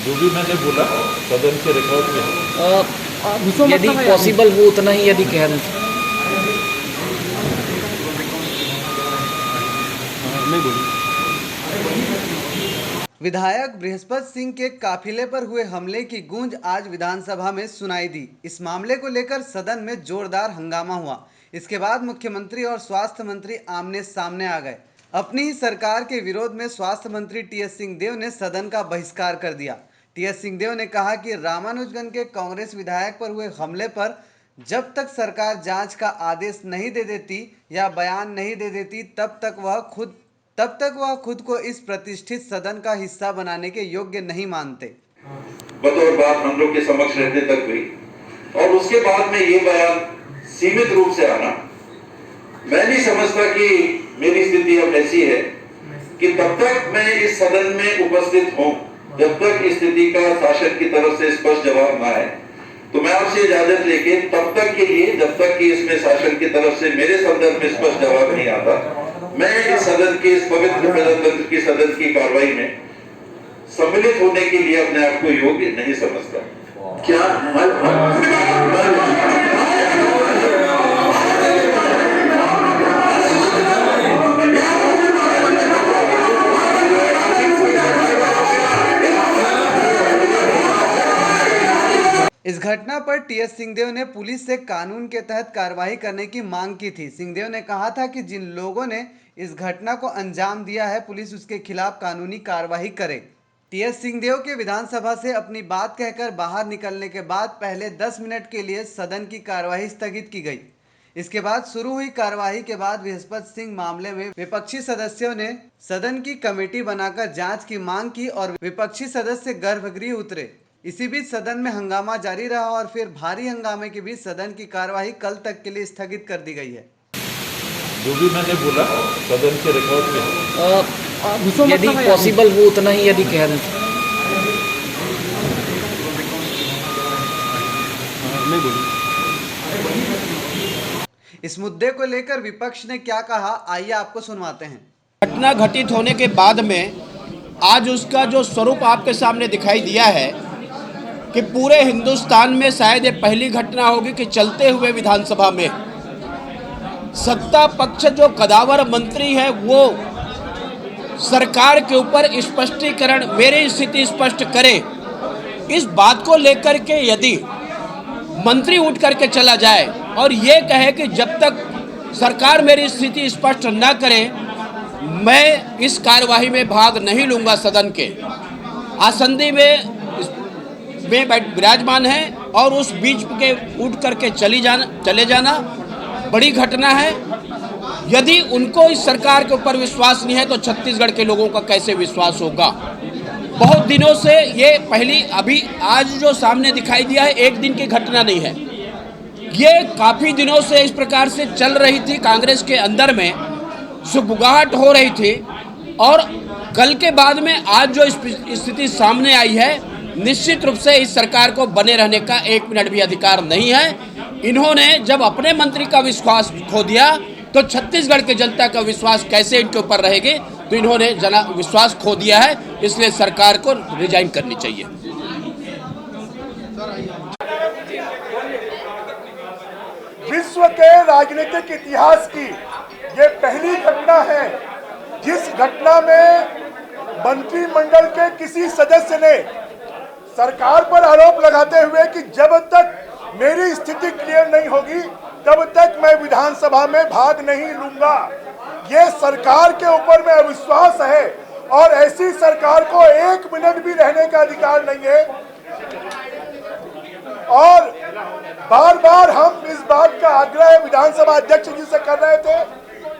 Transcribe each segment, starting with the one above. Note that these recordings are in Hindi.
जो भी मैंने बोला सदन के रिकॉर्ड में है। यदि पॉसिबल हो उतना ही यदि कह दें। नहीं बोली। विधायक बृहस्पति सिंह के काफिले पर हुए हमले की गूंज आज विधानसभा में सुनाई दी। इस मामले को लेकर सदन में जोरदार हंगामा हुआ। इसके बाद मुख्यमंत्री और स्वास्थ्य मंत्री आमने सामने आ गए। अपनी ही सरकार के विरोध में स्वास्थ्य मंत्री टीएस सिंहदेव ने सदन का बहिष्कार कर दिया। टीएस सिंहदेव ने कहा कि रामानुजगंज के कांग्रेस विधायक पर हुए हमले पर जब तक सरकार जांच का आदेश नहीं दे देती या बयान नहीं दे देती तब तक वह खुद को इस प्रतिष्ठित सदन का हिस्सा बनाने के योग्य नहीं मानते। बतौर बात हम लोग के समक्ष रहने तक हुई और उसके बाद में ये बयान सीमित रूप से आना, मैं नहीं समझता कि मेरी स्थिति अब ऐसी है कि तब तक मैं इस सदन में उपस्थित हूं जब तक इस स्थिति का शासन की तरफ से स्पष्ट जवाब ना आए। तो मैं आपसे इजाजत लेके तब तक के लिए, जब तक कि इसमें शासन की तरफ से मेरे संदर्भ में स्पष्ट जवाब नहीं आता, मैं इस सदन की, इस पवित्र प्रजातंत्र की सदन की कार्रवाई में सम्मिलित होने के लिए अपने आप को योग्य नहीं समझता। क्या इस घटना पर टीएस सिंहदेव ने पुलिस से कानून के तहत कार्रवाई करने की मांग की थी। सिंहदेव ने कहा था कि जिन लोगों ने इस घटना को अंजाम दिया है, पुलिस उसके खिलाफ कानूनी कार्रवाई करे। टीएस सिंहदेव के विधानसभा से अपनी बात कहकर बाहर निकलने के बाद पहले 10 मिनट के लिए सदन की कार्यवाही स्थगित की गई। इसके बाद शुरू हुई कार्यवाही के बाद बृहस्पति सिंह मामले में विपक्षी सदस्यों ने सदन की कमेटी बनाकर जांच की मांग की और विपक्षी सदस्य गर्भगृह उतरे। इसी बीच सदन में हंगामा जारी रहा और फिर भारी हंगामे के बीच सदन की कार्यवाही कल तक के लिए स्थगित कर दी गई है। जो भी मैंने बोला सदन के रिकॉर्ड में है। यदि पॉसिबल हो उतना ही यदि कह दें। नहीं बोली। इस मुद्दे को लेकर विपक्ष ने क्या कहा, आइए आपको सुनवाते हैं। घटना घटित होने के बाद में आज उसका जो स्वरूप आपके सामने दिखाई दिया है कि पूरे हिंदुस्तान में शायद ये पहली घटना होगी कि चलते हुए विधानसभा में सत्ता पक्ष जो कदावर मंत्री है वो सरकार के ऊपर स्पष्टीकरण, मेरी स्थिति स्पष्ट करे। इस बात को लेकर के यदि मंत्री उठ करके चला जाए और ये कहे कि जब तक सरकार मेरी स्थिति स्पष्ट ना करे मैं इस कार्यवाही में भाग नहीं लूंगा, सदन के आसंदी में विराजमान है और उस बीच के उठ करके चले जाना बड़ी घटना है। यदि उनको इस सरकार के ऊपर विश्वास नहीं है तो छत्तीसगढ़ के लोगों का कैसे विश्वास होगा। बहुत दिनों से ये पहली, अभी आज जो सामने दिखाई दिया है एक दिन की घटना नहीं है, ये काफ़ी दिनों से इस प्रकार से चल रही थी। कांग्रेस के अंदर में सुगबुगाहट हो रही थी और कल के बाद में आज जो स्थिति सामने आई है, निश्चित रूप से इस सरकार को बने रहने का 1 मिनट भी अधिकार नहीं है। इन्होंने जब अपने मंत्री का विश्वास खो दिया तो छत्तीसगढ़ के जनता का विश्वास कैसे इनके ऊपर रहेगी। तो इन्होंने विश्वास खो दिया है, इसलिए सरकार को रिजाइन करनी चाहिए। विश्व के राजनीतिक इतिहास की ये पहली घटना है जिस घटना में मंत्रिमंडल के किसी सदस्य ने सरकार पर आरोप लगाते हुए कि जब तक मेरी स्थिति क्लियर नहीं होगी तब तक मैं विधानसभा में भाग नहीं लूंगा। ये सरकार के ऊपर में अविश्वास है और ऐसी सरकार को 1 मिनट भी रहने का अधिकार नहीं है। और बार बार हम इस बात का आग्रह विधानसभा अध्यक्ष जी से कर रहे थे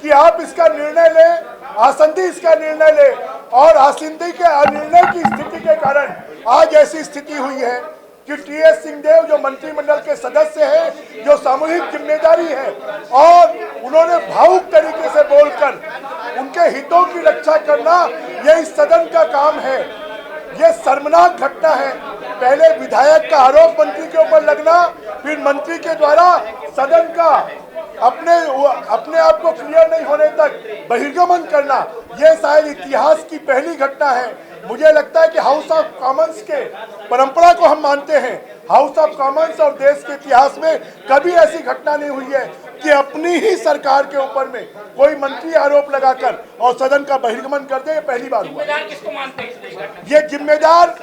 कि आप इसका निर्णय लें, आसंदी इसका निर्णय ले, और आसंदी के अनिर्णय की स्थिति के कारण आज ऐसी स्थिति हुई है कि टीएस सिंहदेव जो मंत्रिमंडल के सदस्य हैं, जो सामूहिक जिम्मेदारी है और उन्होंने भावुक तरीके से बोलकर उनके हितों की रक्षा करना ये इस सदन का काम है। ये शर्मनाक घटना है। पहले विधायक का आरोप मंत्री के ऊपर लगना, फिर मंत्री के द्वारा सदन का अपने आप को क्लियर नहीं होने तक बहिर्गमन करना, ये शायद इतिहास की पहली घटना है। मुझे लगता है कि हाउस ऑफ कॉमन्स के परंपरा को हम मानते हैं। हाउस ऑफ कॉमन्स और देश के इतिहास में कभी ऐसी घटना नहीं हुई है कि अपनी ही सरकार के ऊपर में कोई मंत्री आरोप लगाकर और सदन का बहिर्गमन कर दे। ये पहली बार हुआ। किसको मानते हैं? ये जिम्मेदार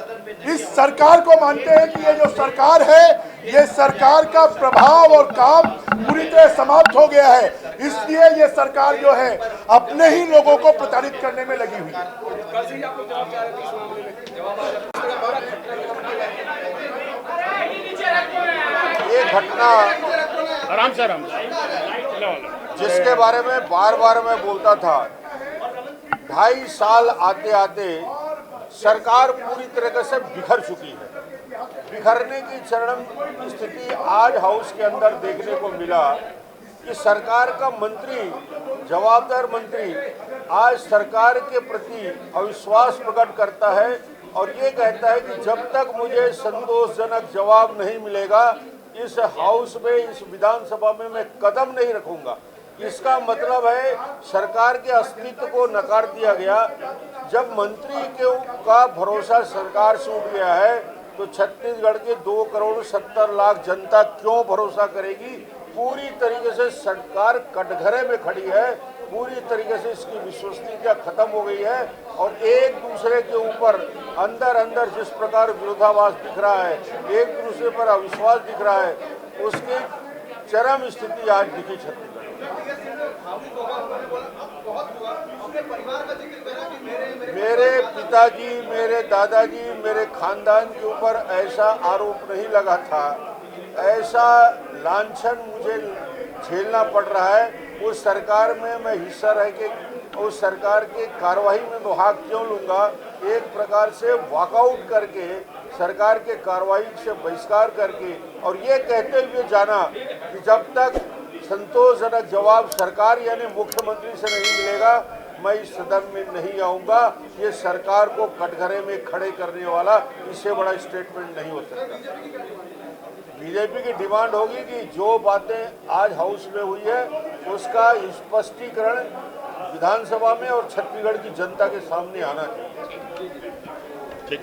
इस सरकार को मानते हैं कि ये जो सरकार है, ये सरकार का प्रभाव और काम पूरी तरह समाप्त हो गया है। इसलिए ये सरकार जो है अपने ही लोगों को प्रताड़ित करने में लगी हुई है। ये घटना आराम से जिसके बारे में बार बार मैं बोलता था, 2.5 साल आते आते सरकार पूरी तरीके से बिखर चुकी है। बिखरने की चरम स्थिति आज हाउस के अंदर देखने को मिला कि सरकार का मंत्री, जवाबदार मंत्री आज सरकार के प्रति अविश्वास प्रकट करता है और ये कहता है कि जब तक मुझे संतोषजनक जवाब नहीं मिलेगा इस हाउस में, इस विधानसभा में मैं कदम नहीं रखूंगा। इसका मतलब है सरकार के अस्तित्व को नकार दिया गया। जब मंत्री का भरोसा सरकार से उठ गया है तो छत्तीसगढ़ के 2,70,00,000 जनता क्यों भरोसा करेगी? पूरी तरीके से सरकार कटघरे में खड़ी है, पूरी तरीके से इसकी विश्वसनीयता खत्म हो गई है और एक दूसरे के ऊपर अंदर अंदर जिस प्रकार विरोधाभास दिख रहा है, एक दूसरे पर अविश्वास दिख रहा है, उसकी चरम स्थिति आज दिखी छत्तीसगढ़। मेरे पिताजी, मेरे दादाजी, मेरे खानदान के ऊपर ऐसा आरोप नहीं लगा था, ऐसा लांछन मुझे झेलना पड़ रहा है। उस सरकार में मैं हिस्सा रह के उस सरकार के कार्रवाई में मैं भाग क्यों लूँगा? एक प्रकार से वॉकआउट करके सरकार के कार्रवाई से बहिष्कार करके और ये कहते हुए जाना कि जब तक संतोषजनक जवाब सरकार यानी मुख्यमंत्री से नहीं मिलेगा मैं इस सदन में नहीं आऊँगा। ये सरकार को कटघरे में खड़े करने वाला इससे बड़ा स्टेटमेंट नहीं हो सकता। बीजेपी की डिमांड होगी कि जो बातें आज हाउस में हुई है उसका स्पष्टीकरण विधानसभा में और छत्तीसगढ़ की जनता के सामने आना चाहिए। ठीक।